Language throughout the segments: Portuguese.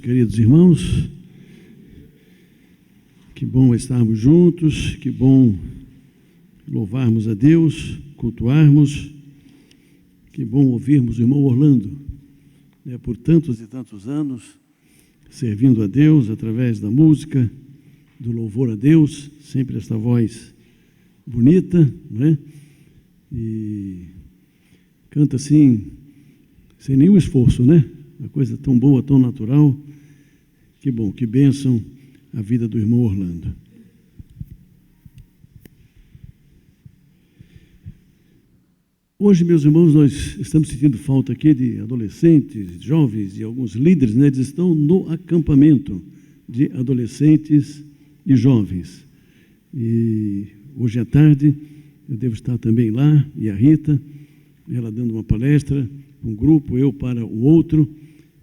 queridos irmãos. Que bom estarmos juntos, que bom louvarmos a Deus, cultuarmos. Que bom ouvirmos o irmão Orlando, por tantos e tantos anos, servindo a Deus através da música, do louvor a Deus, sempre esta voz bonita, E canta assim, sem nenhum esforço, Uma coisa tão boa, tão natural. Que bom, que bênção a vida do irmão Orlando. Hoje, meus irmãos, nós estamos sentindo falta aqui de adolescentes, jovens e alguns líderes, Eles estão no acampamento de adolescentes e jovens. E hoje à tarde eu devo estar também lá, e a Rita, ela dando uma palestra, um grupo, eu para o outro.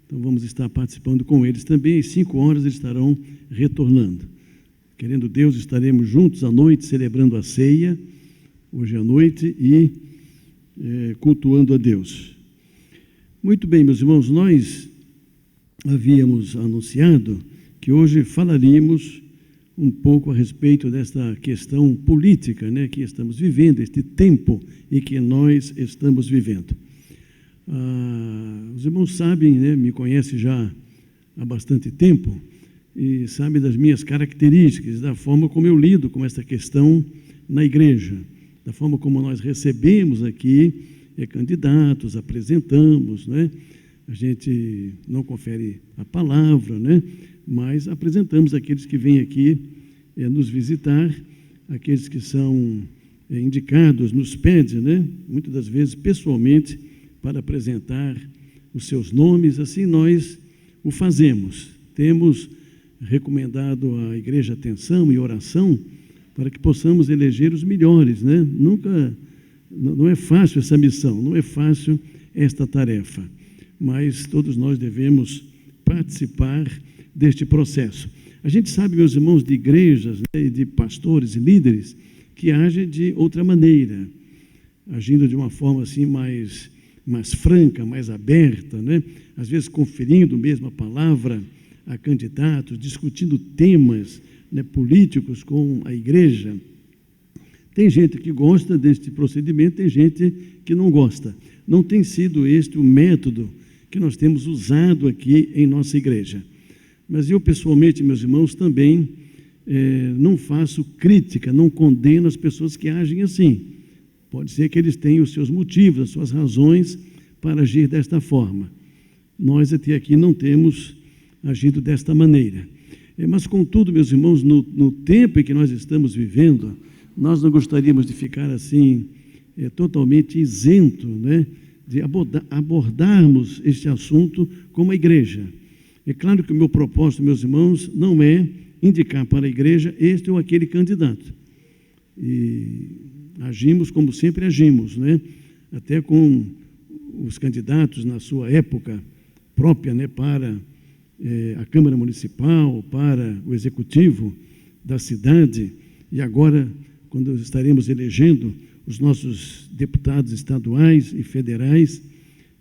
Então vamos estar participando com eles também. Às 5 horas eles estarão retornando. Querendo Deus, estaremos juntos à noite, celebrando a ceia, hoje à noite, e cultuando a Deus. Muito bem, meus irmãos, nós havíamos anunciado que hoje falaríamos um pouco a respeito desta questão política, que estamos vivendo, este tempo em que nós estamos vivendo. Os irmãos sabem, me conhecem já há bastante tempo e sabem das minhas características, da forma como eu lido com esta questão na igreja, da forma como nós recebemos aqui candidatos, apresentamos, A gente não confere a palavra, Mas apresentamos aqueles que vêm aqui nos visitar, aqueles que são indicados, nos pedem, muitas das vezes pessoalmente, para apresentar os seus nomes. Assim nós o fazemos. Temos recomendado à igreja atenção e oração para que possamos eleger os melhores, Não é fácil essa missão, não é fácil esta tarefa, mas todos nós devemos participar deste processo. A gente sabe, meus irmãos, de igrejas, de pastores e líderes que agem de outra maneira, agindo de uma forma assim mais franca, mais aberta, Às vezes conferindo mesmo a palavra a candidatos, discutindo temas políticos com a igreja. Tem gente que gosta deste procedimento, tem gente que não gosta. Não tem sido este o método que nós temos usado aqui em nossa igreja. Mas eu, pessoalmente, meus irmãos, também não faço crítica, não condeno as pessoas que agem assim. Pode ser que eles tenham os seus motivos, as suas razões para agir desta forma. Nós até aqui não temos agido desta maneira. Mas, contudo, meus irmãos, no tempo em que nós estamos vivendo, nós não gostaríamos de ficar assim, totalmente isento, de abordarmos este assunto como a igreja. É claro que o meu propósito, meus irmãos, não é indicar para a igreja este ou aquele candidato. E agimos como sempre agimos, Até com os candidatos na sua época própria, para a Câmara Municipal, para o Executivo da cidade, e agora, quando estaremos elegendo os nossos deputados estaduais e federais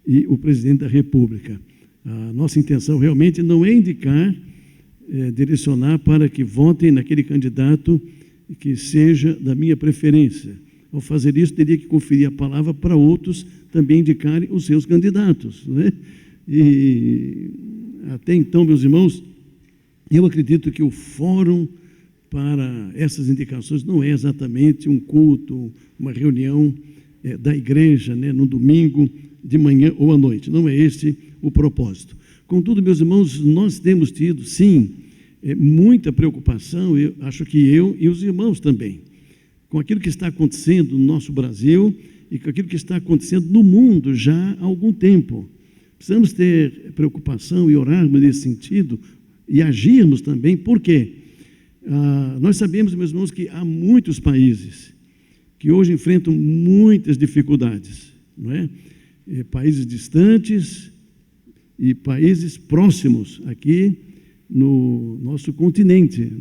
e o presidente da República. A nossa intenção realmente não é indicar, direcionar para que votem naquele candidato que seja da minha preferência. Ao fazer isso, teria que conferir a palavra para outros também indicarem os seus candidatos, E até então, meus irmãos, eu acredito que o fórum para essas indicações não é exatamente um culto, uma reunião da igreja, no domingo, de manhã ou à noite. Não é este o propósito. Contudo, meus irmãos, nós temos tido, sim, muita preocupação, eu acho que eu e os irmãos também, com aquilo que está acontecendo no nosso Brasil e com aquilo que está acontecendo no mundo já há algum tempo. Precisamos ter preocupação e orarmos nesse sentido e agirmos também. Por quê? Nós sabemos, meus irmãos, que há muitos países que hoje enfrentam muitas dificuldades, países distantes e países próximos aqui no nosso continente,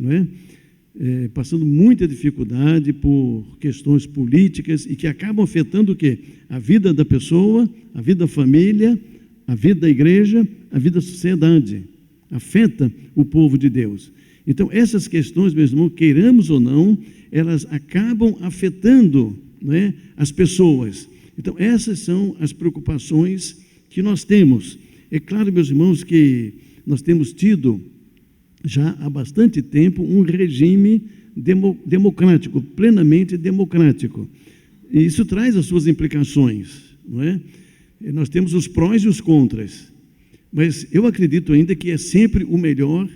passando muita dificuldade por questões políticas e que acabam afetando o quê? A vida da pessoa, a vida da família, a vida da igreja, a vida da sociedade. afeta o povo de Deus. Então, essas questões, meus irmãos, queiramos ou não, elas acabam afetando, né, as pessoas. Então, essas são as preocupações que nós temos. É claro, meus irmãos, que nós temos tido já há bastante tempo um regime democrático, plenamente democrático. E isso traz as suas implicações, não é? Nós temos os prós e os contras, mas eu acredito ainda que é sempre o melhor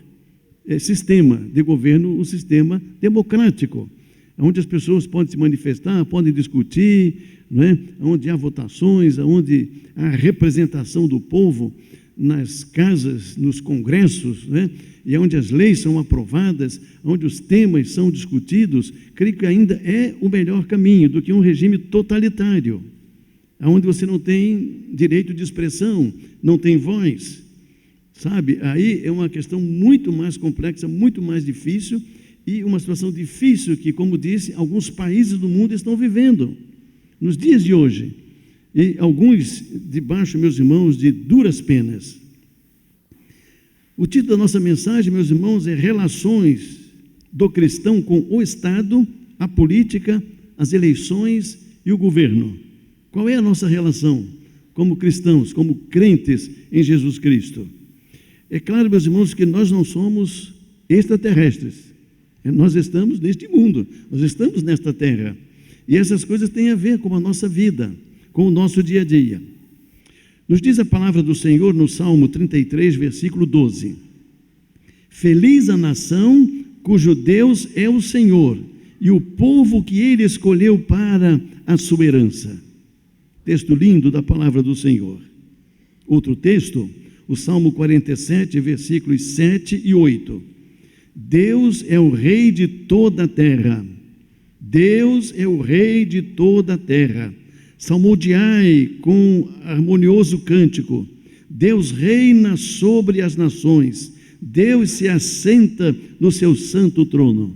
sistema de governo, o sistema democrático, onde as pessoas podem se manifestar, podem discutir, não é? Onde há votações, onde há representação do povo nas casas, nos congressos, né? E onde as leis são aprovadas, onde os temas são discutidos. Creio que ainda é o melhor caminho do que um regime totalitário, onde você não tem direito de expressão, não tem voz, sabe? Aí é uma questão muito mais complexa, muito mais difícil, e uma situação difícil que, como disse, alguns países do mundo estão vivendo nos dias de hoje, e alguns debaixo, meus irmãos, de duras penas. O título da nossa mensagem, meus irmãos, é Relações do Cristão com o Estado, a Política, as Eleições e o Governo. Qual é a nossa relação como cristãos, como crentes em Jesus Cristo? É claro, meus irmãos, que nós não somos extraterrestres. Nós estamos neste mundo, nós estamos nesta terra. E essas coisas têm a ver com a nossa vida, com o nosso dia a dia. Nos diz a palavra do Senhor no Salmo 33, versículo 12. Feliz a nação cujo Deus é o Senhor e o povo que Ele escolheu para a sua herança. Texto lindo da palavra do Senhor. Outro texto, o Salmo 47, versículos 7 e 8. Deus é o Rei de toda a terra. Deus é o Rei de toda a terra. Salmodiai com harmonioso cântico. Deus reina sobre as nações. Deus se assenta no seu santo trono.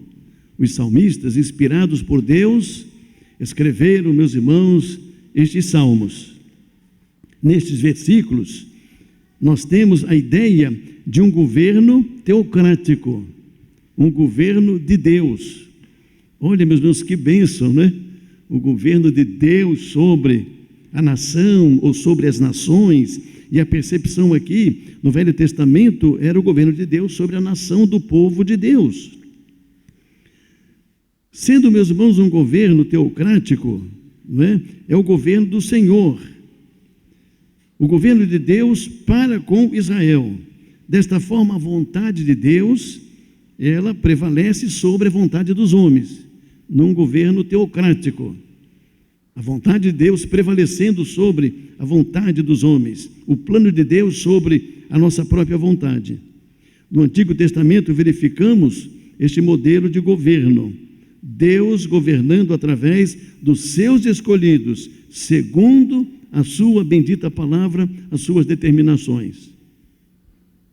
Os salmistas, inspirados por Deus, escreveram, meus irmãos, estes salmos. Nestes versículos, nós temos a ideia de um governo teocrático, um governo de Deus. Olha, meus irmãos, que bênção, né? O governo de Deus sobre a nação ou sobre as nações. E a percepção aqui, no Velho Testamento, era o governo de Deus sobre a nação do povo de Deus. Sendo, meus irmãos, um governo teocrático, não é? É o governo do Senhor, o governo de Deus para com Israel. Desta forma, a vontade de Deus, ela prevalece sobre a vontade dos homens, num governo teocrático. A vontade de Deus prevalecendo sobre a vontade dos homens, o plano de Deus sobre a nossa própria vontade. No Antigo Testamento verificamos este modelo de governo, Deus governando através dos seus escolhidos, segundo a sua bendita palavra, as suas determinações.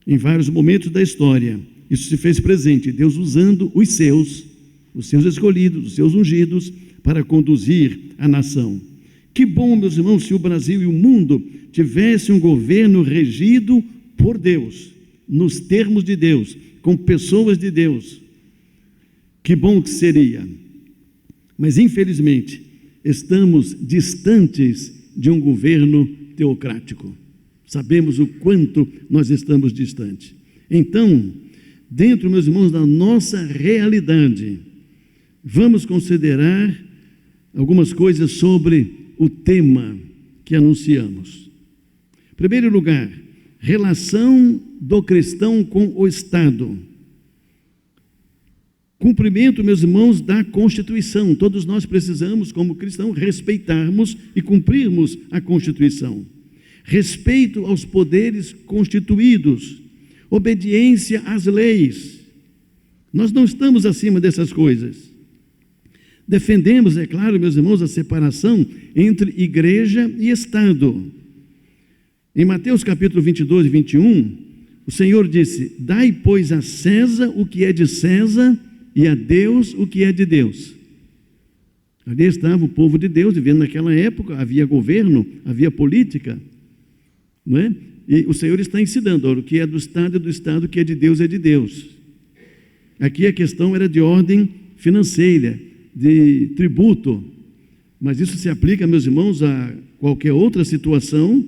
Em vários momentos da história, isso se fez presente, Deus usando os seus escolhidos, os seus ungidos, para conduzir a nação. Que bom, meus irmãos, se o Brasil e o mundo tivessem um governo regido por Deus, nos termos de Deus, com pessoas de Deus. Que bom que seria. Mas, infelizmente, estamos distantes de um governo teocrático. Sabemos o quanto nós estamos distantes. Então, dentro, meus irmãos, da nossa realidade, vamos considerar algumas coisas sobre o tema que anunciamos. Em primeiro lugar, relação do cristão com o Estado. Cumprimento, meus irmãos, da Constituição. Todos nós precisamos, como cristãos, respeitarmos e cumprirmos a Constituição. Respeito aos poderes constituídos, obediência às leis. Nós não estamos acima dessas coisas. Defendemos, é claro, meus irmãos, a separação entre igreja e Estado. Em Mateus capítulo 22 e 21, o Senhor disse: dai, pois, a César o que é de César e a Deus o que é de Deus. Ali estava o povo de Deus, vivendo naquela época, havia governo, havia política, não é? E o Senhor está ensinando, olha, o que é do Estado é do Estado, o que é de Deus é de Deus. Aqui a questão era de ordem financeira, de tributo, mas isso se aplica, meus irmãos, a qualquer outra situação.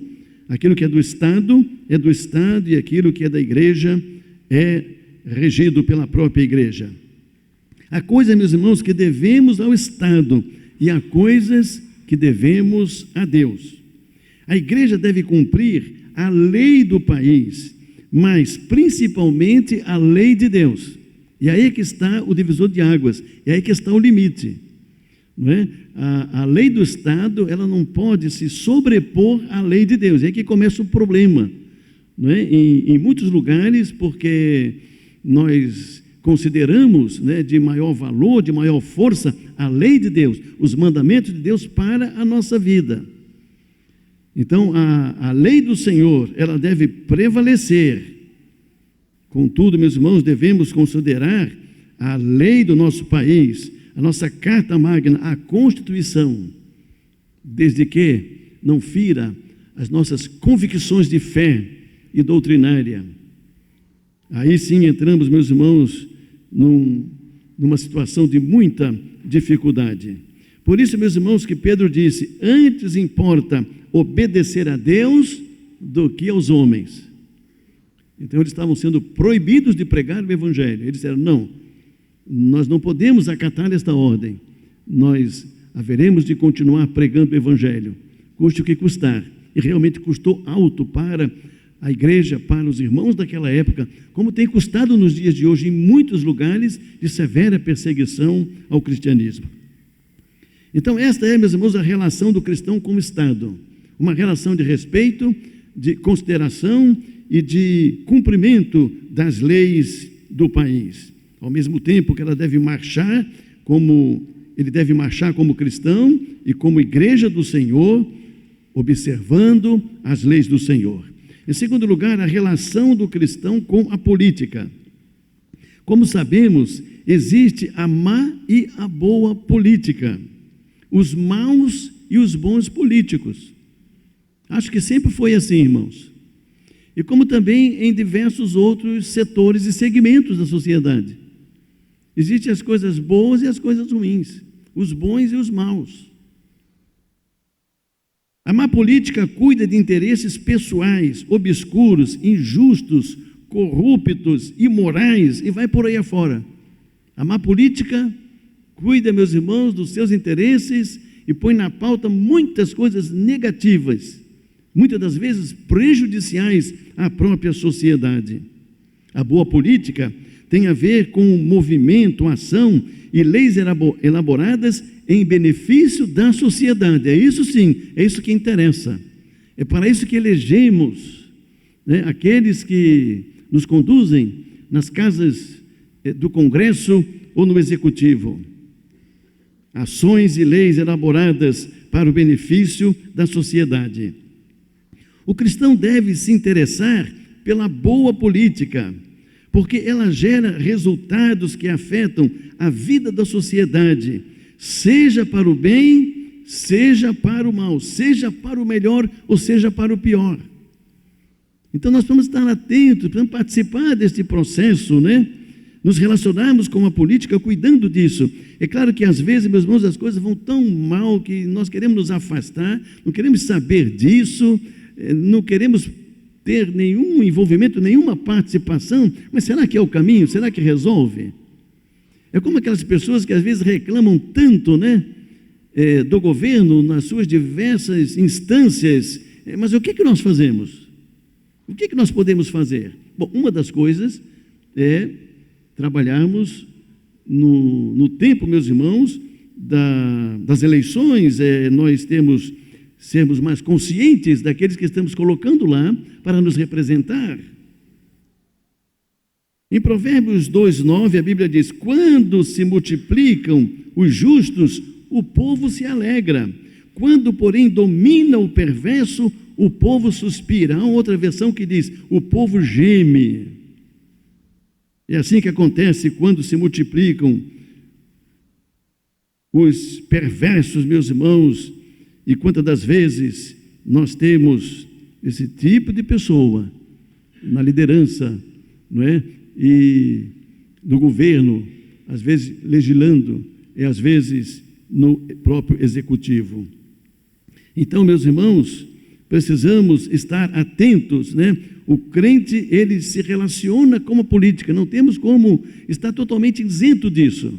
Aquilo que é do Estado, e aquilo que é da igreja é regido pela própria igreja. Há coisas, meus irmãos, que devemos ao Estado e há coisas que devemos a Deus. A igreja deve cumprir a lei do país, mas principalmente a lei de Deus. E aí que está o divisor de águas, e aí que está o limite. Não é? A lei do Estado, ela não pode se sobrepor à lei de Deus. É aí que começa o problema. Não é? Em muitos lugares, porque nós consideramos, né, de maior valor, de maior força, a lei de Deus, os mandamentos de Deus para a nossa vida. Então, a lei do Senhor, ela deve prevalecer. Contudo, meus irmãos, devemos considerar a lei do nosso país, a nossa Carta Magna, a Constituição, desde que não fira as nossas convicções de fé e doutrinária. Aí sim entramos, meus irmãos, numa situação de muita dificuldade. Por isso, meus irmãos, que Pedro disse, antes importa obedecer a Deus do que aos homens. Então eles estavam sendo proibidos de pregar o Evangelho. Eles disseram, não, nós não podemos acatar esta ordem, nós haveremos de continuar pregando o Evangelho, custe o que custar. E realmente custou alto para a igreja, para os irmãos daquela época, como tem custado nos dias de hoje em muitos lugares de severa perseguição ao cristianismo. Então esta é, meus irmãos, a relação do cristão com o Estado, uma relação de respeito, de consideração e de cumprimento das leis do país. Ao mesmo tempo que ela deve marchar ele deve marchar como cristão e como igreja do Senhor, observando as leis do Senhor. Em segundo lugar, a relação do cristão com a política. Como sabemos, existe a má e a boa política, os maus e os bons políticos. Acho que sempre foi assim, irmãos. E como também em diversos outros setores e segmentos da sociedade. Existem as coisas boas e as coisas ruins, os bons e os maus. A má política cuida de interesses pessoais, obscuros, injustos, corruptos, imorais e vai por aí afora. A má política cuida, meus irmãos, dos seus interesses e põe na pauta muitas coisas negativas, muitas das vezes prejudiciais à própria sociedade. A boa política tem a ver com movimento, ação e leis elaboradas em benefício da sociedade. É isso sim, é isso que interessa. É para isso que elegemos, né, aqueles que nos conduzem nas casas do Congresso ou no Executivo. Ações e leis elaboradas para o benefício da sociedade. O cristão deve se interessar pela boa política, porque ela gera resultados que afetam a vida da sociedade, seja para o bem, seja para o mal, seja para o melhor ou seja para o pior. Então nós vamos estar atentos, vamos participar deste processo, né? Nos relacionarmos com a política cuidando disso. É claro que às vezes, meus irmãos, as coisas vão tão mal que nós queremos nos afastar, não queremos saber disso, não queremos ter nenhum envolvimento, nenhuma participação, mas será que é o caminho? Será que resolve? É como aquelas pessoas que às vezes reclamam tanto, né, do governo nas suas diversas instâncias, mas o que nós fazemos? O que nós podemos fazer? Bom, uma das coisas é trabalharmos no tempo, meus irmãos, das eleições, nós sermos mais conscientes daqueles que estamos colocando lá para nos representar. Em Provérbios 2:9, a Bíblia diz, quando se multiplicam os justos, o povo se alegra. Quando, porém, domina o perverso, o povo suspira. Há uma outra versão que diz, o povo geme. É assim que acontece quando se multiplicam os perversos, meus irmãos, e quantas das vezes nós temos esse tipo de pessoa na liderança, não é? E no governo, às vezes legislando, e às vezes no próprio executivo. Então, meus irmãos, precisamos estar atentos, né? O crente, ele se relaciona com a política, não temos como estar totalmente isento disso.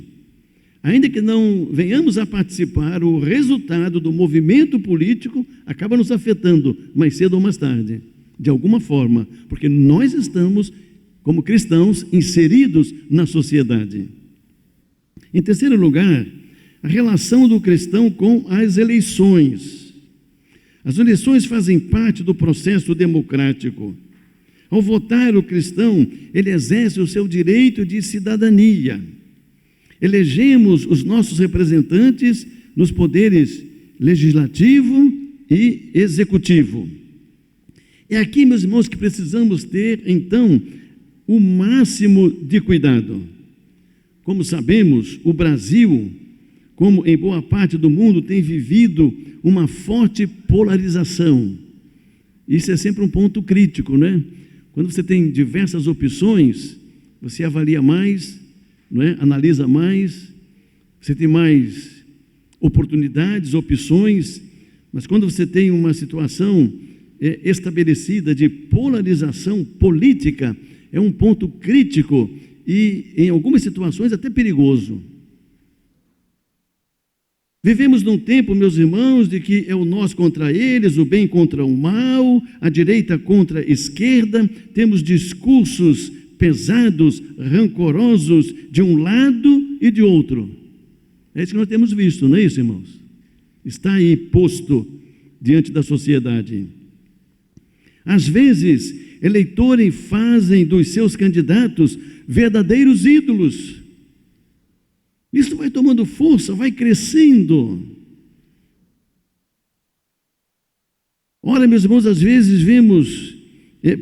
Ainda que não venhamos a participar, o resultado do movimento político acaba nos afetando mais cedo ou mais tarde, de alguma forma, porque nós estamos, como cristãos, inseridos na sociedade. Em terceiro lugar, a relação do cristão com as eleições. As eleições fazem parte do processo democrático. Ao votar, o cristão, ele exerce o seu direito de cidadania. Elegemos os nossos representantes nos poderes legislativo e executivo. É aqui, meus irmãos, que precisamos ter, então, o máximo de cuidado. Como sabemos, o Brasil, como em boa parte do mundo, tem vivido uma forte polarização. Isso é sempre um ponto crítico, né? Quando você tem diversas opções, você avalia mais, não é? Analisa mais, você tem mais oportunidades, opções, mas quando você tem uma situação estabelecida de polarização política, é um ponto crítico e, em algumas situações, até perigoso. Vivemos num tempo, meus irmãos, de que é o nós contra eles, o bem contra o mal, a direita contra a esquerda, temos discursos pesados, rancorosos de um lado e de outro. É isso que nós temos visto, não é isso, irmãos? Está aí posto diante da sociedade. Às vezes, eleitores fazem dos seus candidatos verdadeiros ídolos. Isso vai tomando força, vai crescendo. Ora, meus irmãos, às vezes vemos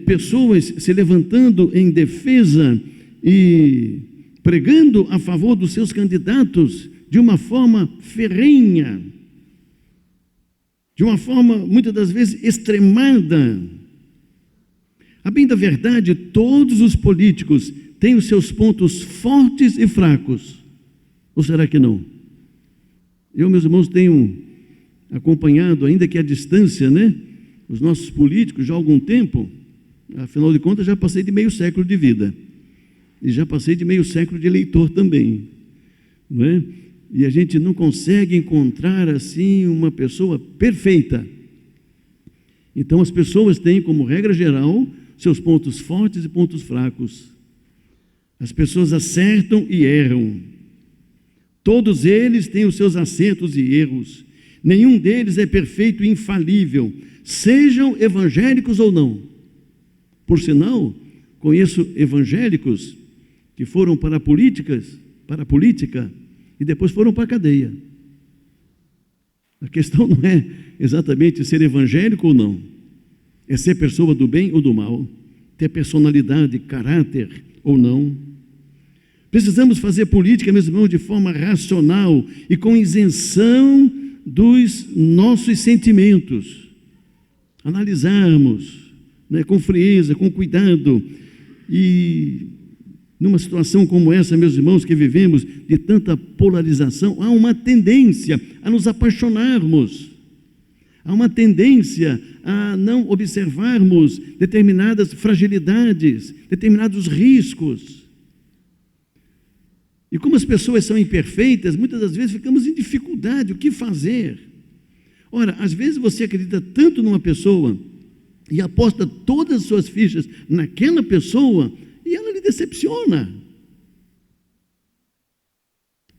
pessoas se levantando em defesa e pregando a favor dos seus candidatos de uma forma ferrenha, de uma forma, muitas das vezes, extremada. A bem da verdade, todos os políticos têm os seus pontos fortes e fracos. Ou será que não? Eu, meus irmãos, tenho acompanhado, ainda que à distância, né, os nossos políticos já há algum tempo. Afinal de contas, já passei de meio século de vida. E já passei de meio século de eleitor também. Não é? E a gente não consegue encontrar, assim, uma pessoa perfeita. Então, as pessoas têm, como regra geral, seus pontos fortes e pontos fracos. As pessoas acertam e erram. Todos eles têm os seus acertos e erros. Nenhum deles é perfeito e infalível, sejam evangélicos ou não. Por sinal, conheço evangélicos que foram para a política e depois foram para a cadeia. A questão não é exatamente ser evangélico ou não, é ser pessoa do bem ou do mal, ter personalidade, caráter ou não. Precisamos fazer política, meus irmãos, de forma racional e com isenção dos nossos sentimentos. Analisarmos, né, com frieza, com cuidado. E numa situação como essa, meus irmãos, que vivemos de tanta polarização, há uma tendência a nos apaixonarmos. Há uma tendência a não observarmos determinadas fragilidades, determinados riscos. E como as pessoas são imperfeitas, muitas das vezes ficamos em dificuldade, o que fazer? Ora, às vezes você acredita tanto numa pessoa e aposta todas as suas fichas naquela pessoa e ela lhe decepciona.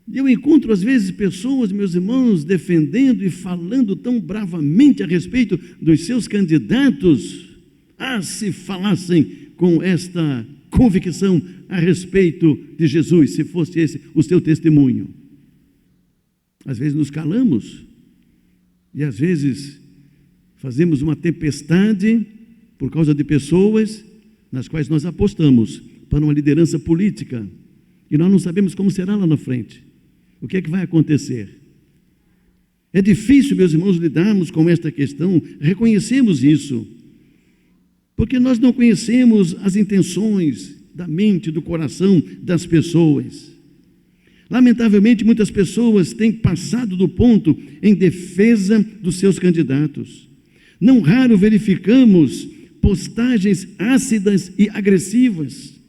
E eu encontro às vezes pessoas, meus irmãos, defendendo e falando tão bravamente a respeito dos seus candidatos. Ah, se falassem com esta convicção a respeito de Jesus, se fosse esse o seu testemunho. Às vezes nos calamos e às vezes fazemos uma tempestade por causa de pessoas nas quais nós apostamos para uma liderança política e nós não sabemos como será lá na frente. O que é que vai acontecer? É difícil, meus irmãos, lidarmos com esta questão, reconhecemos isso. porque nós não conhecemos as intenções da mente, do coração das pessoas. Lamentavelmente, muitas pessoas têm passado do ponto em defesa dos seus candidatos. Não raro verificamos postagens ácidas e agressivas.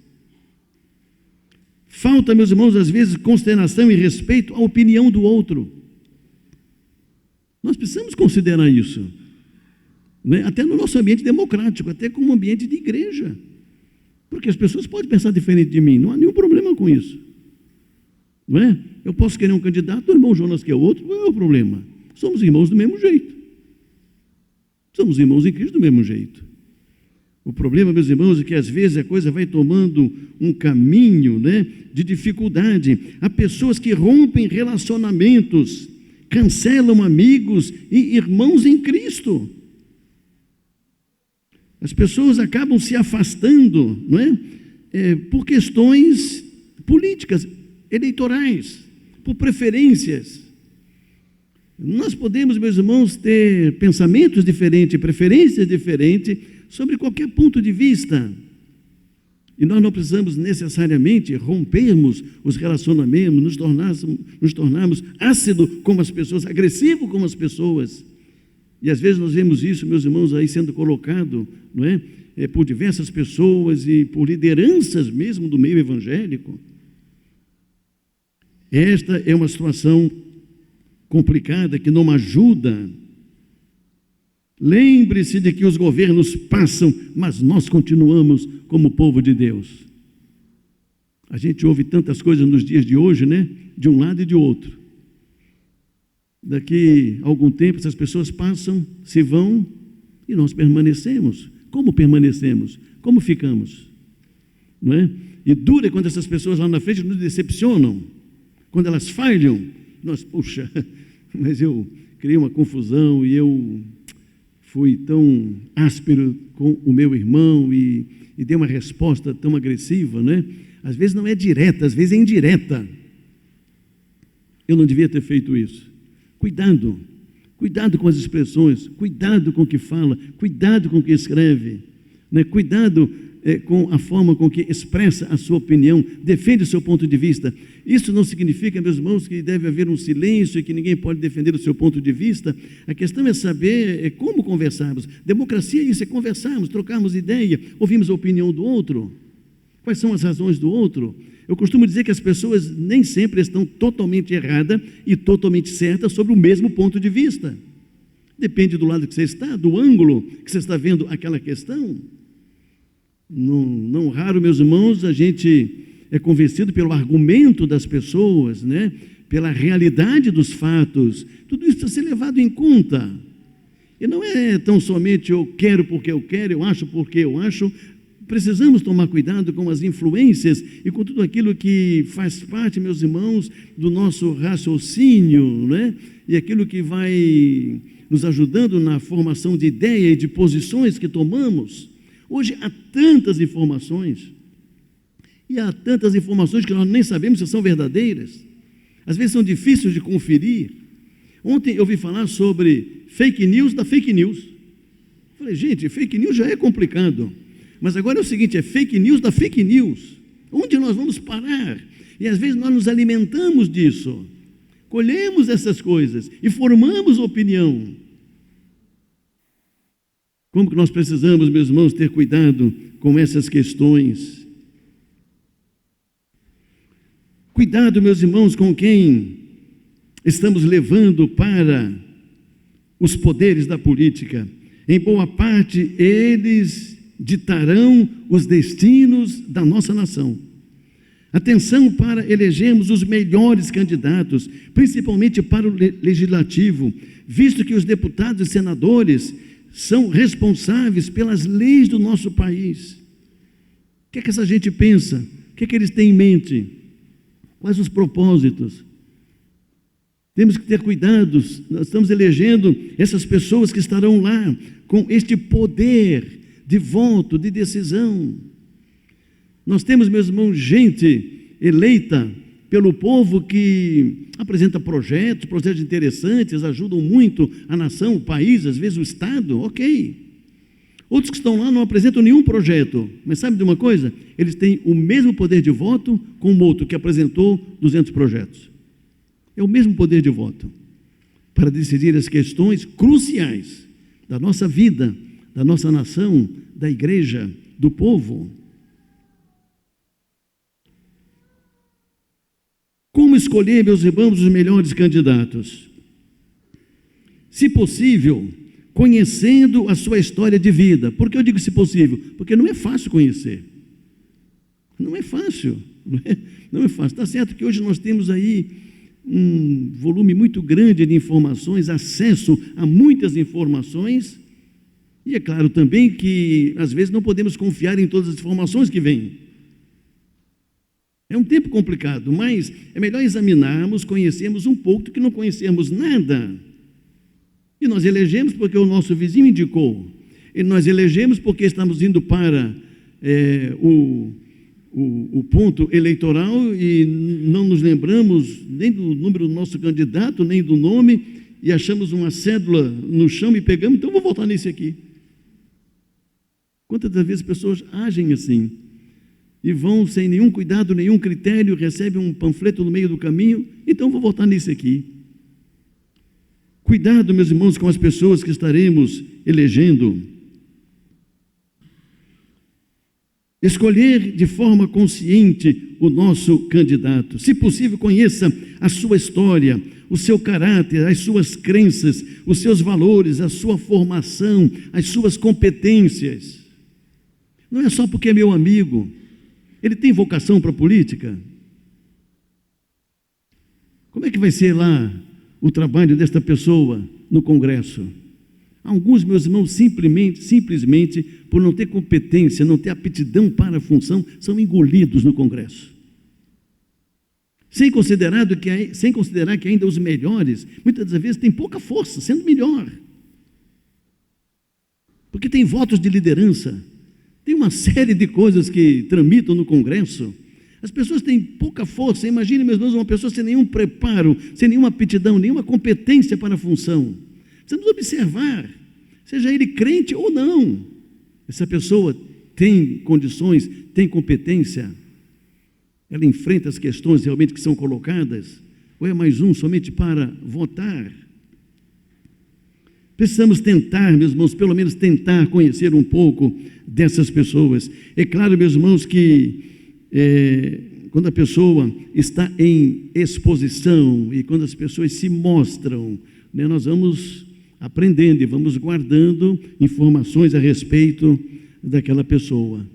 Falta, meus irmãos, às vezes, consideração e respeito à opinião do outro. Nós precisamos considerar isso, né? Até no nosso ambiente democrático, até como ambiente de igreja. Porque as pessoas podem pensar diferente de mim, não há nenhum problema com isso. Não é? Eu posso querer um candidato, o irmão Jonas quer outro, qual é o problema? Somos irmãos do mesmo jeito. Somos irmãos em Cristo do mesmo jeito. O problema, meus irmãos, é que às vezes a coisa vai tomando um caminho, né, de dificuldade. Há pessoas que rompem relacionamentos, cancelam amigos e irmãos em Cristo. As pessoas acabam se afastando, não é? Por questões políticas, eleitorais, por preferências. Nós podemos, meus irmãos, ter pensamentos diferentes, preferências diferentes sobre qualquer ponto de vista. E nós não precisamos necessariamente rompermos os relacionamentos, nos tornarmos ácidos como as pessoas, agressivos como as pessoas. E às vezes nós vemos isso, meus irmãos, aí sendo colocado, não é? Por diversas pessoas e por lideranças mesmo do meio evangélico. Esta é uma situação complicada que não ajuda. Lembre-se de que os governos passam, mas nós continuamos como povo de Deus. A gente ouve tantas coisas nos dias de hoje, né? De um lado e de outro. Daqui a algum tempo essas pessoas passam, se vão e nós permanecemos. Como permanecemos? Como ficamos? Não é? E dura quando essas pessoas lá na frente nos decepcionam. Quando elas falham, nós, puxa, mas eu criei uma confusão e eu fui tão áspero com o meu irmão e dei uma resposta tão agressiva, né? Às vezes não é direta, às vezes é indireta. Eu não devia ter feito isso. Cuidado, cuidado com as expressões, cuidado com o que fala, cuidado com o que escreve, né? Cuidado com a forma com que expressa a sua opinião, defende o seu ponto de vista. Isso não significa, meus irmãos, que deve haver um silêncio e que ninguém pode defender o seu ponto de vista. A questão é saber como conversarmos. Democracia é isso, é conversarmos, trocarmos ideia, ouvirmos a opinião do outro. Quais são as razões do outro? Eu costumo dizer que as pessoas nem sempre estão totalmente erradas e totalmente certas sobre o mesmo ponto de vista. Depende do lado que você está, do ângulo que você está vendo aquela questão. Não raro, meus irmãos, a gente é convencido pelo argumento das pessoas, né? Pela realidade dos fatos. Tudo isso precisa ser levado em conta. E não é tão somente eu quero porque eu quero, eu acho porque eu acho. Precisamos tomar cuidado com as influências e com tudo aquilo que faz parte, meus irmãos, do nosso raciocínio, né? E aquilo que vai nos ajudando na formação de ideia e de posições que tomamos. Hoje há tantas informações, e há tantas informações que nós nem sabemos se são verdadeiras. Às vezes são difíceis de conferir. Ontem eu ouvi falar sobre fake news da fake news. Falei, gente, fake news já é complicado. Mas agora é o seguinte, é fake news da fake news. Onde nós vamos parar? E às vezes nós nos alimentamos disso. Colhemos essas coisas e formamos opinião. Como que nós precisamos, meus irmãos, ter cuidado com essas questões? Cuidado, meus irmãos, com quem estamos levando para os poderes da política. Em boa parte, eles ditarão os destinos da nossa nação. Atenção para elegermos os melhores candidatos, principalmente para o legislativo, visto que os deputados e senadores são responsáveis pelas leis do nosso país. O que é que essa gente pensa? O que é que eles têm em mente? Quais os propósitos? Temos que ter cuidados. Nós estamos elegendo essas pessoas que estarão lá com este poder de voto, de decisão. Nós temos, meus irmãos, gente eleita pelo povo que apresenta projetos interessantes, ajudam muito a nação, o país, às vezes o Estado, ok. Outros que estão lá não apresentam nenhum projeto, mas sabe de uma coisa? Eles têm o mesmo poder de voto com o outro que apresentou 200 projetos. É o mesmo poder de voto para decidir as questões cruciais da nossa vida, da nossa nação, da igreja, do povo. Como escolher, meus irmãos, os melhores candidatos? Se possível, conhecendo a sua história de vida. Por que eu digo se possível? Porque não é fácil conhecer. Não é fácil. Não é fácil. Está certo que hoje nós temos aí um volume muito grande de informações, acesso a muitas informações, e é claro também que às vezes não podemos confiar em todas as informações que vêm. É um tempo complicado, mas é melhor examinarmos, conhecermos um pouco do que não conhecermos nada. E nós elegemos porque o nosso vizinho indicou, e nós elegemos porque estamos indo para o ponto eleitoral e não nos lembramos nem do número do nosso candidato, nem do nome, e achamos uma cédula no chão e pegamos, então vou votar nesse aqui. Quantas das vezes as pessoas agem assim, e vão sem nenhum cuidado, nenhum critério, recebem um panfleto no meio do caminho, então vou votar nesse aqui. Cuidado, meus irmãos, com as pessoas que estaremos elegendo. Escolher de forma consciente o nosso candidato. Se possível, conheça a sua história, o seu caráter, as suas crenças, os seus valores, a sua formação, as suas competências. Não é só porque é meu amigo. Ele tem vocação para a política? Como é que vai ser lá o trabalho desta pessoa no Congresso? Alguns, meus irmãos, simplesmente, por não ter competência, não ter aptidão para a função, são engolidos no Congresso. Sem considerar que ainda os melhores, muitas das vezes, têm pouca força, sendo melhor. Porque tem votos de liderança, tem uma série de coisas que tramitam no Congresso. As pessoas têm pouca força. Imagine, meus irmãos, uma pessoa sem nenhum preparo, sem nenhuma aptidão, nenhuma competência para a função. Precisamos observar, seja ele crente ou não, essa pessoa tem condições, tem competência, ela enfrenta as questões realmente que são colocadas, ou é mais um somente para votar? Precisamos tentar, meus irmãos, pelo menos tentar conhecer um pouco dessas pessoas. É claro, meus irmãos, que quando a pessoa está em exposição e quando as pessoas se mostram, né, nós vamos aprendendo e vamos guardando informações a respeito daquela pessoa.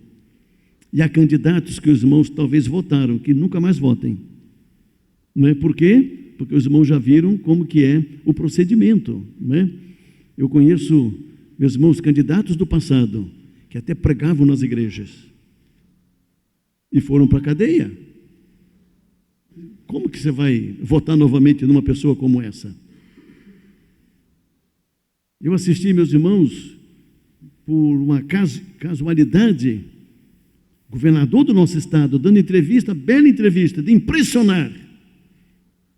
E há candidatos que os irmãos talvez votaram, que nunca mais votem. Não é por quê? Porque os irmãos já viram como que é o procedimento, não é? Eu conheço, meus irmãos, candidatos do passado, que até pregavam nas igrejas, e foram para a cadeia. Como que você vai votar novamente numa pessoa como essa? Eu assisti, meus irmãos, por uma casualidade, o governador do nosso estado dando entrevista, bela entrevista, de impressionar,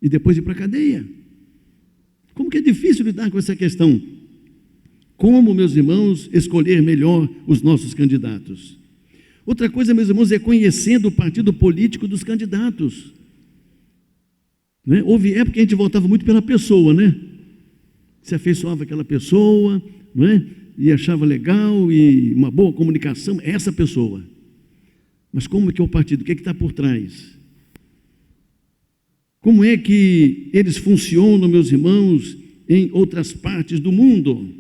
e depois ir para a cadeia. Como que é difícil lidar com essa questão? Como, meus irmãos, escolher melhor os nossos candidatos? Outra coisa, meus irmãos, é conhecendo o partido político dos candidatos. Né? Houve época que a gente votava muito pela pessoa, né? Se afeiçoava aquela pessoa, não é? E achava legal e uma boa comunicação, é essa pessoa. Mas como é que é o partido? O que é que está por trás? Como é que eles funcionam, meus irmãos, em outras partes do mundo?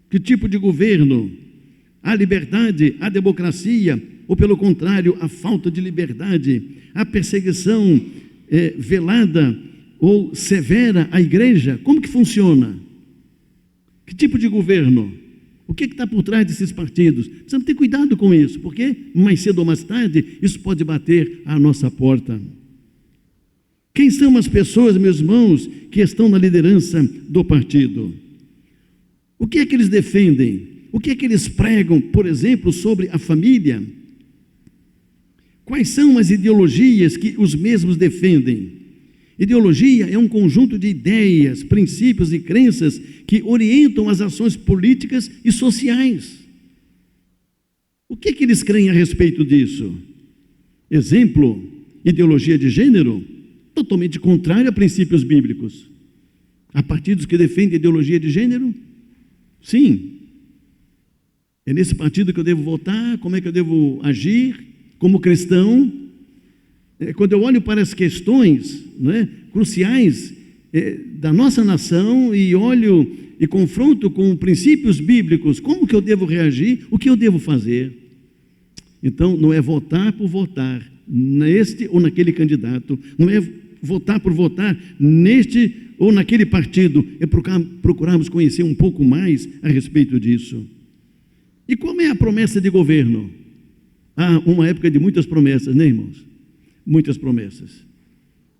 Que tipo de governo? Há liberdade, há democracia, ou pelo contrário, há falta de liberdade, há perseguição velada ou severa à igreja? Como que funciona? Que tipo de governo? O que está por trás desses partidos? Precisamos ter cuidado com isso, porque mais cedo ou mais tarde isso pode bater à nossa porta. Quem são as pessoas, meus irmãos, que estão na liderança do partido? O que é que eles defendem? O que é que eles pregam, por exemplo, sobre a família? Quais são as ideologias que os mesmos defendem? Ideologia é um conjunto de ideias, princípios e crenças que orientam as ações políticas e sociais. que eles creem a respeito disso? Exemplo, ideologia de gênero, totalmente contrária a princípios bíblicos. Há partidos que defendem ideologia de gênero? Sim. É nesse partido que eu devo votar? Como é que eu devo agir como cristão? Quando eu olho para as questões, cruciais da nossa nação e olho e confronto com princípios bíblicos, como que eu devo reagir? O que eu devo fazer? Então, não é votar por votar neste ou naquele candidato, não é votar por votar neste ou naquele partido, é procurarmos conhecer um pouco mais a respeito disso. E como é a promessa de governo? Há uma época de muitas promessas, né, irmãos? Muitas promessas.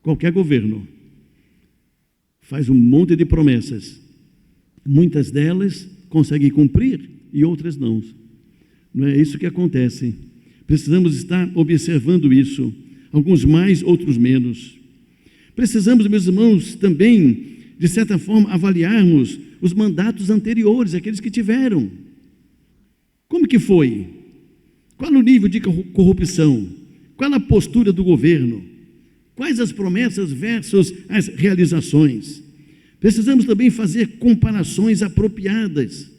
Qualquer governo faz um monte de promessas. Muitas delas conseguem cumprir e outras não. Não é isso que acontece. Precisamos estar observando isso. Alguns mais, outros menos. Precisamos, meus irmãos, também, de certa forma, avaliarmos os mandatos anteriores, aqueles que tiveram. Como que foi? Qual o nível de corrupção? Qual a postura do governo? Quais as promessas versus as realizações? Precisamos também fazer comparações apropriadas.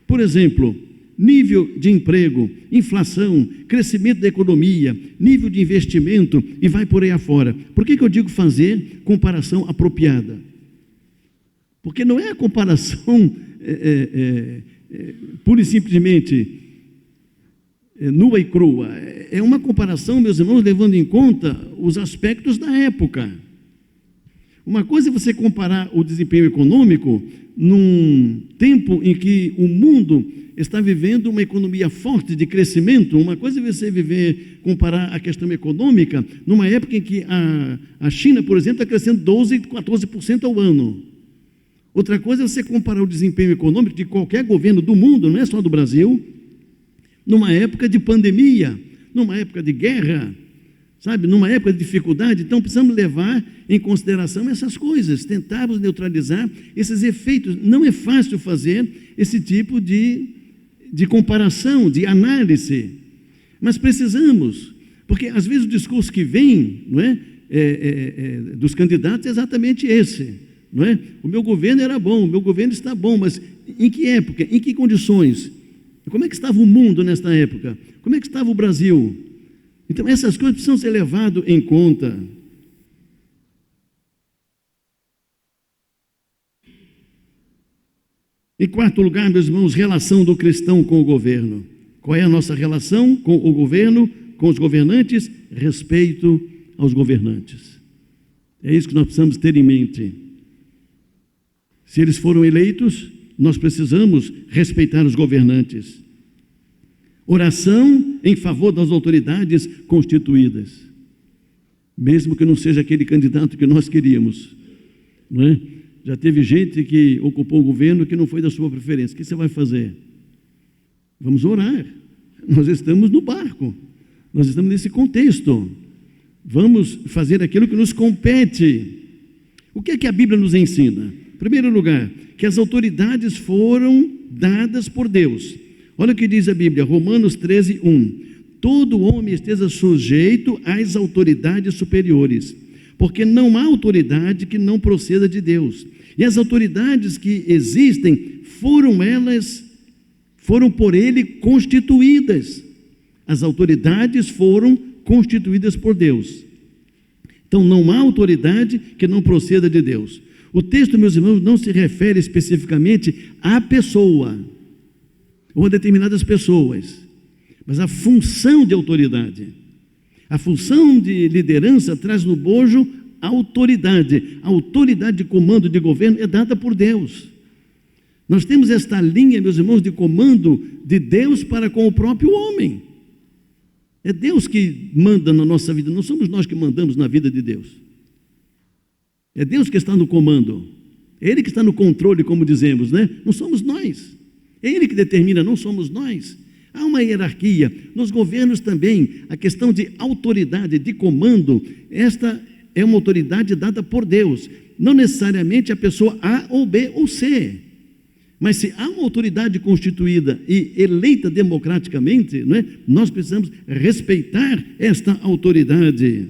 Por exemplo, nível de emprego, inflação, crescimento da economia, nível de investimento e vai por aí afora. Por que eu digo fazer comparação apropriada? Porque não é a comparação pura e simplesmente nua e crua. É uma comparação, meus irmãos, levando em conta os aspectos da época. Uma coisa é você comparar o desempenho econômico num tempo em que o mundo está vivendo uma economia forte de crescimento. Uma coisa é você comparar a questão econômica numa época em que a China, por exemplo, está crescendo 12%, 14% ao ano. Outra coisa é você comparar o desempenho econômico de qualquer governo do mundo, não é só do Brasil, numa época de pandemia, numa época de guerra, sabe, numa época de dificuldade. Então precisamos levar em consideração essas coisas, tentarmos neutralizar esses efeitos. Não é fácil fazer esse tipo de comparação, de análise, mas precisamos, porque às vezes o discurso que vem, não é, dos candidatos é exatamente esse, não é? O meu governo era bom, o meu governo está bom, mas em que época, em que condições? Como é que estava o mundo nesta época? Como é que estava o Brasil? Então essas coisas precisam ser levadas em conta. Em quarto lugar, meus irmãos, relação do cristão com o governo. Qual é a nossa relação com o governo, com os governantes? Respeito aos governantes. É isso que nós precisamos ter em mente. Se eles foram eleitos, nós precisamos respeitar os governantes. Oração em favor das autoridades constituídas. Mesmo que não seja aquele candidato que nós queríamos, não é? Já teve gente que ocupou o governo que não foi da sua preferência. O que você vai fazer? Vamos orar. Nós estamos no barco. Nós estamos nesse contexto. Vamos fazer aquilo que nos compete. O que é que a Bíblia nos ensina? Em primeiro lugar, que as autoridades foram dadas por Deus. Olha o que diz a Bíblia, Romanos 13:1. Todo homem esteja sujeito às autoridades superiores, porque não há autoridade que não proceda de Deus. E as autoridades que existem foram por ele constituídas. As autoridades foram constituídas por Deus. Então não há autoridade que não proceda de Deus. O texto, meus irmãos, não se refere especificamente à pessoa ou a determinadas pessoas, mas a função de autoridade. A função de liderança traz no bojo a autoridade. A autoridade de comando de governo é dada por Deus. Nós temos esta linha, meus irmãos, de comando de Deus para com o próprio homem. É Deus que manda na nossa vida, não somos nós que mandamos na vida de Deus. É Deus que está no comando. É Ele que está no controle, como dizemos, né? Não somos nós. É Ele que determina, não somos nós. Há uma hierarquia. Nos governos também, a questão de autoridade, de comando, esta é uma autoridade dada por Deus. Não necessariamente a pessoa A ou B ou C. Mas se há uma autoridade constituída e eleita democraticamente, não é? Nós precisamos respeitar esta autoridade.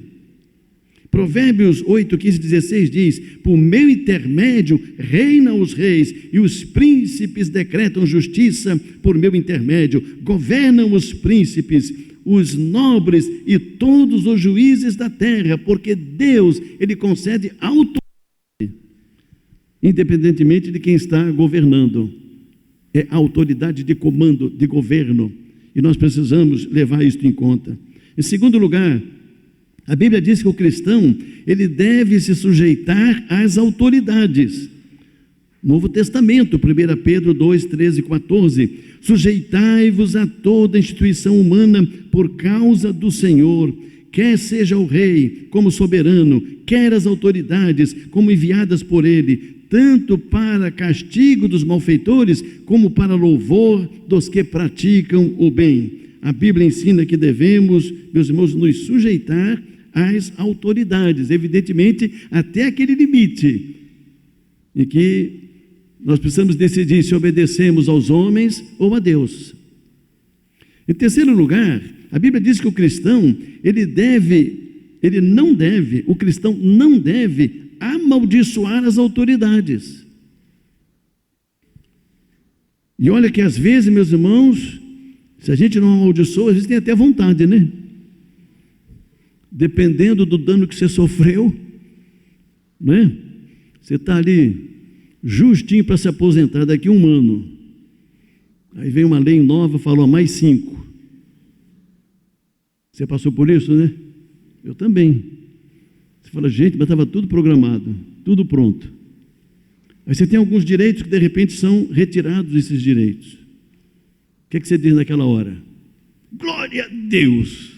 Provérbios 8, 15, 16 diz: por meu intermédio reinam os reis, e os príncipes decretam justiça por meu intermédio. Governam os príncipes, os nobres e todos os juízes da terra, porque Deus, Ele concede autoridade, independentemente de quem está governando. É a autoridade de comando, de governo, e nós precisamos levar isso em conta. Em segundo lugar, a Bíblia diz que o cristão, ele deve se sujeitar às autoridades. Novo Testamento, 1 Pedro 2, 13 e 14: sujeitai-vos a toda instituição humana por causa do Senhor, quer seja o rei como soberano, quer as autoridades como enviadas por ele, tanto para castigo dos malfeitores, como para louvor dos que praticam o bem. A Bíblia ensina que devemos, meus irmãos, nos sujeitar às autoridades, evidentemente até aquele limite em que nós precisamos decidir se obedecemos aos homens ou a Deus. Em terceiro lugar, a Bíblia diz que o cristão, o cristão não deve amaldiçoar as autoridades. E olha que às vezes, meus irmãos, se a gente não amaldiçoa, a gente tem até vontade, né? Dependendo do dano que você sofreu, né? Você está ali justinho para se aposentar daqui a 1 ano. Aí vem uma lei nova, falou mais 5. Você passou por isso, né? Eu também. Você fala, gente, mas estava tudo programado, tudo pronto. Aí você tem alguns direitos que de repente são retirados desses direitos. O que é que você diz naquela hora? Glória a Deus!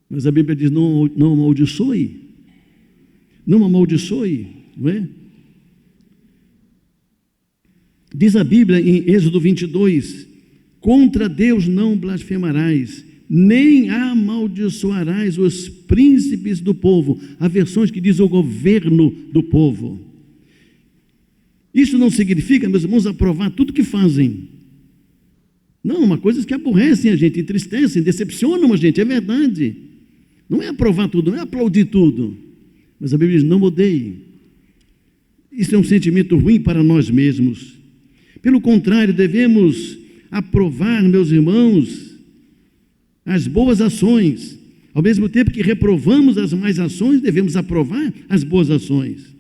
Mas a Bíblia diz, não amaldiçoe. Não amaldiçoe, não é? Diz a Bíblia em Êxodo 22, contra Deus não blasfemarás, nem amaldiçoarás os príncipes do povo. Há versões que diz o governo do povo. Isso não significa, meus irmãos, aprovar tudo que fazem. Não, uma coisa que aborrecem a gente, entristecem, decepcionam a gente, é verdade. Não é aprovar tudo, não é aplaudir tudo. Mas a Bíblia diz, não odeie. Isso é um sentimento ruim para nós mesmos. Pelo contrário, devemos aprovar, meus irmãos, as boas ações. Ao mesmo tempo que reprovamos as más ações, devemos aprovar as boas ações.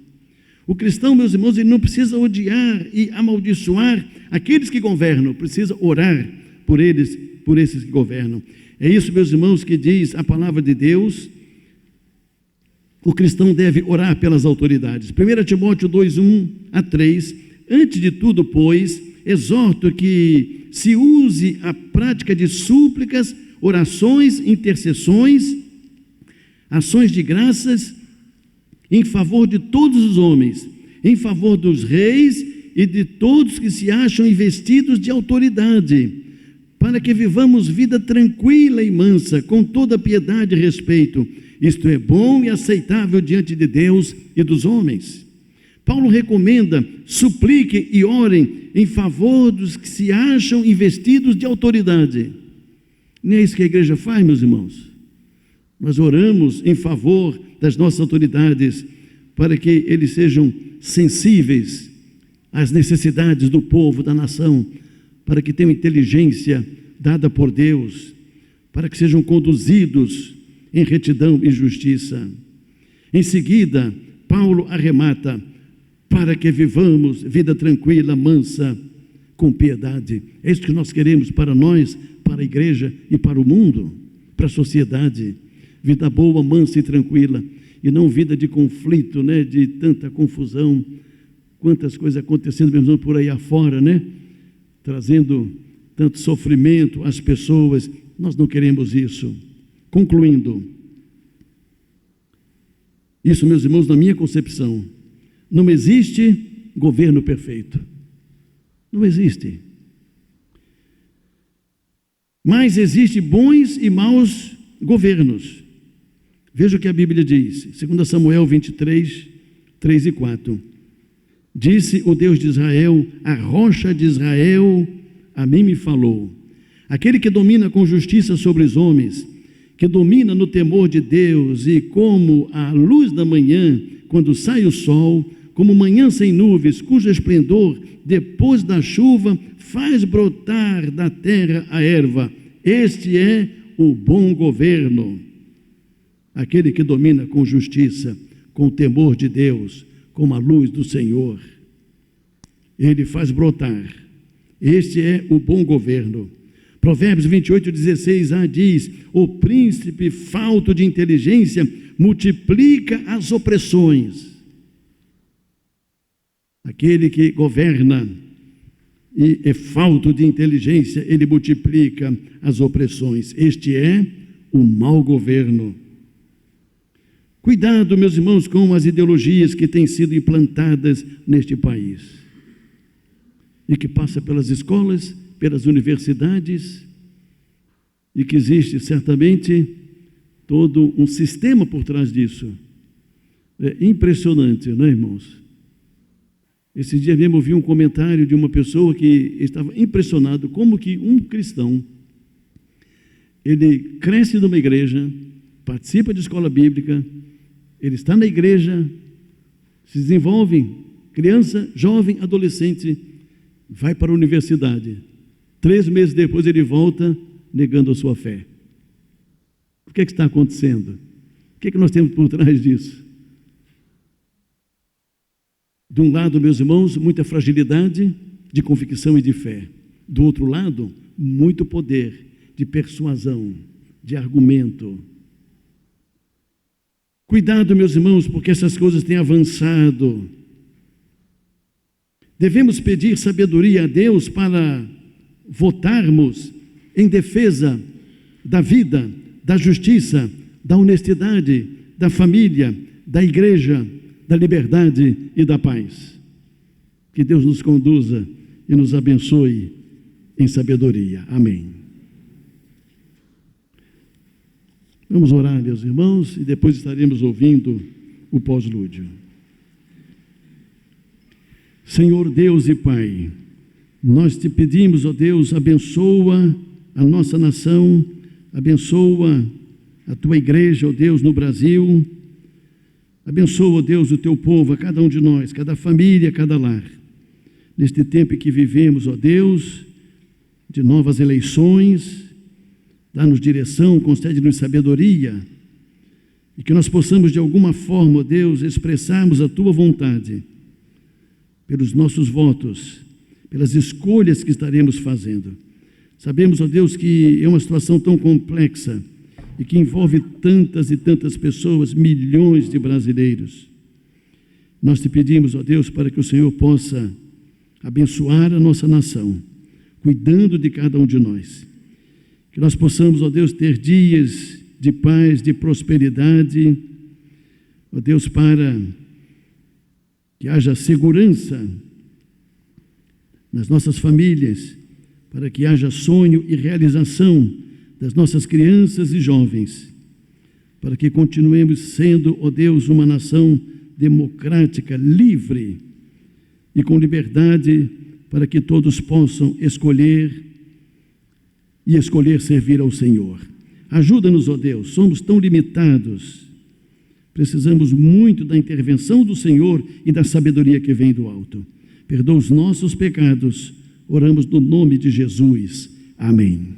O cristão, meus irmãos, ele não precisa odiar e amaldiçoar aqueles que governam, precisa orar por eles, por esses que governam. É isso, meus irmãos, que diz a palavra de Deus. O cristão deve orar pelas autoridades. 1 Timóteo 2, 1 a 3. Antes de tudo, pois, exorto que se use a prática de súplicas, orações, intercessões, ações de graças, em favor de todos os homens, em favor dos reis e de todos que se acham investidos de autoridade, para que vivamos vida tranquila e mansa, com toda piedade e respeito. Isto é bom e aceitável diante de Deus e dos homens. Paulo recomenda, supliquem e orem em favor dos que se acham investidos de autoridade. Não é isso que a igreja faz, meus irmãos? Nós oramos em favor das nossas autoridades, para que eles sejam sensíveis às necessidades do povo, da nação, para que tenham inteligência dada por Deus, para que sejam conduzidos em retidão e justiça. Em seguida, Paulo arremata, para que vivamos vida tranquila, mansa, com piedade. É isso que nós queremos para nós, para a igreja e para o mundo, para a sociedade. Vida boa, mansa e tranquila, e não vida de conflito, né, de tanta confusão, quantas coisas acontecendo mesmo por aí afora, né, trazendo tanto sofrimento às pessoas. Nós não queremos isso. Concluindo, isso, meus irmãos, na minha concepção, não existe governo perfeito. Não existe. Mas existem bons e maus governos. Veja o que a Bíblia diz, 2 Samuel 23, 3 e 4. Disse o Deus de Israel, a rocha de Israel, a mim me falou. Aquele que domina com justiça sobre os homens, que domina no temor de Deus, e como a luz da manhã, quando sai o sol, como manhã sem nuvens, cujo esplendor, depois da chuva, faz brotar da terra a erva. Este é o bom governo. Aquele que domina com justiça, com o temor de Deus, como a luz do Senhor. Ele faz brotar. Este é o bom governo. Provérbios 28:16a diz: o príncipe falto de inteligência multiplica as opressões. Aquele que governa e é falto de inteligência, ele multiplica as opressões. Este é o mau governo. Cuidado, meus irmãos, com as ideologias que têm sido implantadas neste país e que passa pelas escolas, pelas universidades, e que existe certamente todo um sistema por trás disso. É impressionante, não é, irmãos? Esse dia mesmo eu vi um comentário de uma pessoa que estava impressionado como que um cristão, ele cresce numa igreja, participa de escola bíblica, ele está na igreja, se desenvolve, criança, jovem, adolescente, vai para a universidade. 3 meses depois ele volta negando a sua fé. O que é que está acontecendo? O que é que nós temos por trás disso? De um lado, meus irmãos, muita fragilidade de convicção e de fé. Do outro lado, muito poder de persuasão, de argumento. Cuidado, meus irmãos, porque essas coisas têm avançado. Devemos pedir sabedoria a Deus para votarmos em defesa da vida, da justiça, da honestidade, da família, da igreja, da liberdade e da paz. Que Deus nos conduza e nos abençoe em sabedoria. Amém. Vamos orar, meus irmãos, e depois estaremos ouvindo o pós-lúdio. Senhor Deus e Pai, nós te pedimos, ó Deus, abençoa a nossa nação, abençoa a tua igreja, ó Deus, no Brasil, abençoa, ó Deus, o teu povo, a cada um de nós, cada família, cada lar, neste tempo em que vivemos, ó Deus, de novas eleições, dá-nos direção, concede-nos sabedoria, e que nós possamos de alguma forma, ó Deus, expressarmos a tua vontade, pelos nossos votos, pelas escolhas que estaremos fazendo. Sabemos, ó Deus, que é uma situação tão complexa e que envolve tantas e tantas pessoas, milhões de brasileiros. Nós te pedimos, ó Deus, para que o Senhor possa abençoar a nossa nação, cuidando de cada um de nós. Que nós possamos, ó Deus, ter dias de paz, de prosperidade, ó Deus, para que haja segurança nas nossas famílias, para que haja sonho e realização das nossas crianças e jovens, para que continuemos sendo, ó Deus, uma nação democrática, livre e com liberdade, para que todos possam escolher servir ao Senhor. Ajuda-nos, ó Deus, somos tão limitados, precisamos muito da intervenção do Senhor e da sabedoria que vem do alto. Perdoa os nossos pecados, oramos no nome de Jesus. Amém.